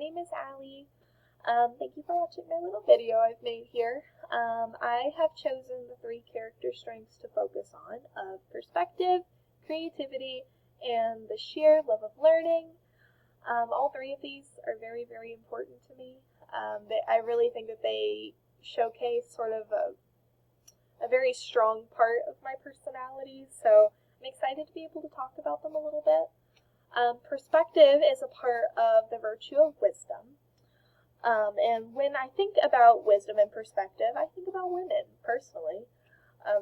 name is Allie. Thank you for watching my little video I've made here. I have chosen the 3 character strengths to focus on of perspective, creativity, and the sheer love of learning. All 3 of these are very, very important to me. I really think that they showcase sort of a very strong part of my personality, so I'm excited to be able to talk about them a little bit. Perspective is a part of the virtue of wisdom. And when I think about wisdom and perspective, I think about women, personally.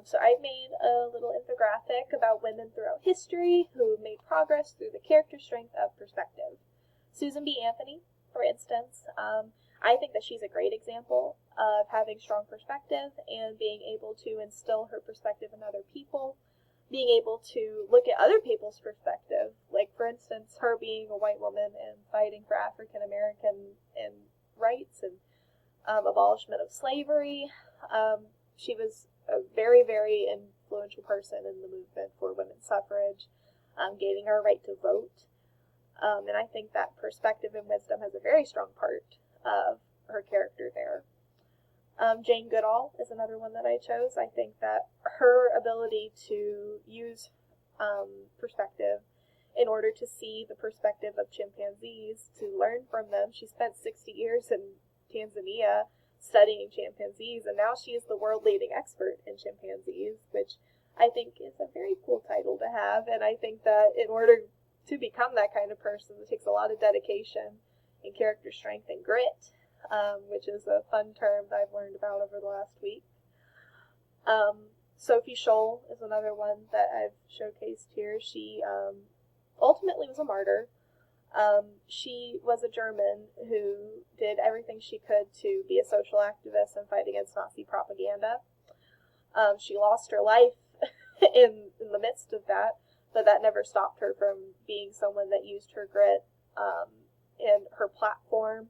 So I've made a little infographic about women throughout history who made progress through the character strength of perspective. Susan B. Anthony, for instance, I think that she's a great example of having strong perspective and being able to instill her perspective in other people, being able to look at other people's perspective, like, for instance, her being a white woman and fighting for African American rights and abolishment of slavery. She was a very, very influential person in the movement for women's suffrage, gaining our right to vote. And I think that perspective and wisdom has a very strong part of her character there. Jane Goodall is another one that I chose. I think that her ability to use perspective in order to see the perspective of chimpanzees, to learn from them. She spent 60 years in Tanzania studying chimpanzees, and now she is the world-leading expert in chimpanzees, which I think is a very cool title to have, and I think that in order to become that kind of person, it takes a lot of dedication and character strength and grit, which is a fun term that I've learned about over the last week. Sophie Scholl is another one that I've showcased here. She ultimately was a martyr. She was a German who did everything she could to be a social activist and fight against Nazi propaganda. She lost her life in the midst of that, but that never stopped her from being someone that used her grit and her platform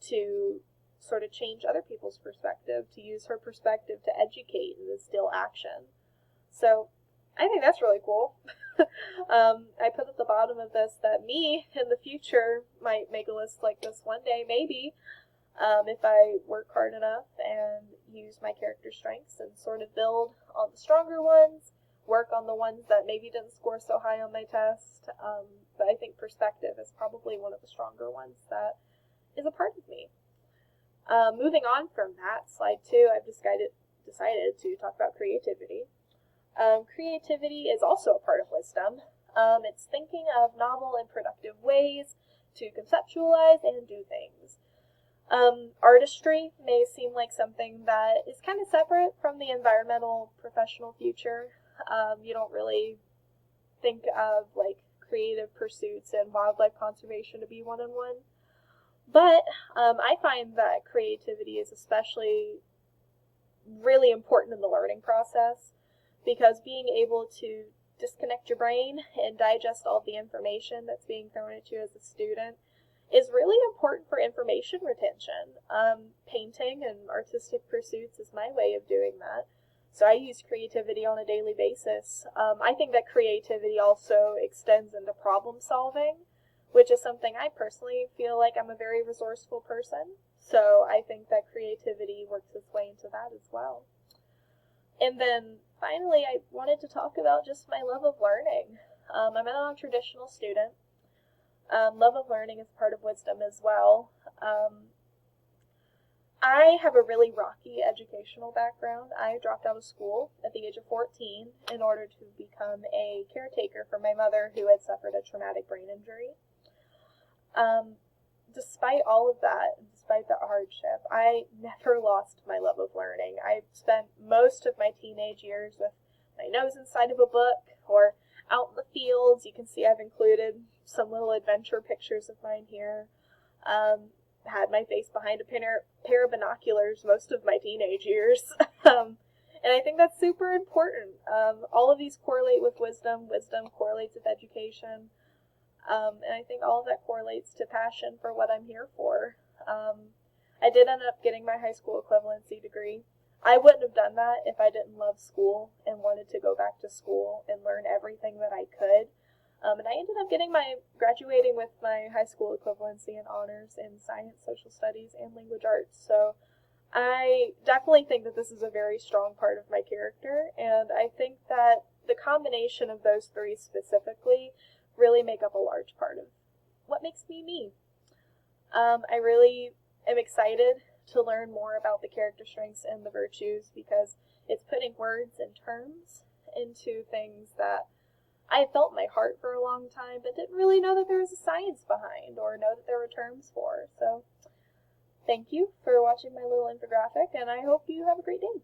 to sort of change other people's perspective, to use her perspective to educate and instill action. So I think that's really cool. I put at the bottom of this that me in the future might make a list like this one day, maybe, if I work hard enough and use my character strengths and sort of build on the stronger ones, work on the ones that maybe didn't score so high on my test. But I think perspective is probably one of the stronger ones that is a part of me. Moving on from that, slide 2, I've decided to talk about creativity. Creativity is also a part of wisdom. It's thinking of novel and productive ways to conceptualize and do things. Artistry may seem like something that is kind of separate from the environmental professional future. You don't really think of like creative pursuits and wildlife conservation to be one-on-one. But I find that creativity is especially really important in the learning process, because being able to disconnect your brain and digest all the information that's being thrown at you as a student is really important for information retention. Painting and artistic pursuits is my way of doing that. So I use creativity on a daily basis. I think that creativity also extends into problem solving, which is something I personally feel like I'm a very resourceful person. So I think that creativity works its way into that as well. And then finally, I wanted to talk about just my love of learning. I'm a non-traditional student. Love of learning is part of wisdom as well. I have a really rocky educational background. I dropped out of school at the age of 14 in order to become a caretaker for my mother, who had suffered a traumatic brain injury. Despite all of that, despite the hardship, I never lost my love of learning. I spent most of my teenage years with my nose inside of a book or out in the fields. You can see I've included some little adventure pictures of mine here. Had my face behind a pair of binoculars most of my teenage years. And I think that's super important. All of these correlate with wisdom. Wisdom correlates with education. And I think all of that correlates to passion for what I'm here for. I did end up getting my high school equivalency degree. I wouldn't have done that if I didn't love school and wanted to go back to school and learn everything that I could. And I ended up graduating with my high school equivalency and honors in science, social studies, and language arts. So I definitely think that this is a very strong part of my character, and I think that the combination of those three specifically really make up a large part of what makes me me. I really am excited to learn more about the character strengths and the virtues because it's putting words and terms into things that I felt in my heart for a long time, but didn't really know that there was a science behind or know that there were terms for. So thank you for watching my little infographic, and I hope you have a great day.